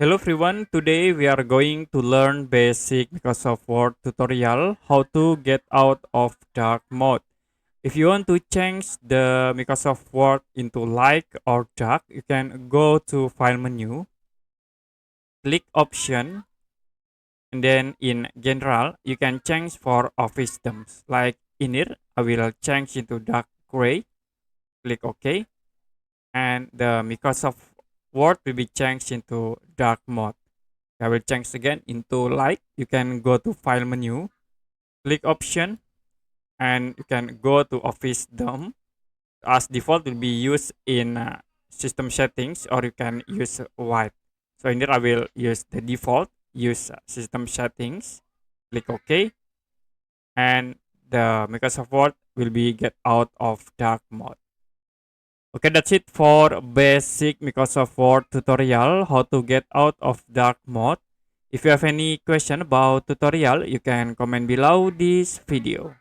Hello everyone, today we are going to learn basic Microsoft Word tutorial how to get out of dark mode. If you want to change the Microsoft Word into light or dark, you can go to file menu, click option, and then in general, you can change for office themes. Like in here, I will change into dark gray, click OK, and the Microsoft Word will be changed into dark mode. I will change again into light. You can go to file menu, click option, and you can go to office DOM. As default will be used in system settings, or you can use white. So in there I will use the default, use system settings, click OK, and the Microsoft Word will be get out of dark mode. Okay, that's it for basic Microsoft Word tutorial, how to get out of dark mode. If you have any question about tutorial, you can comment below this video.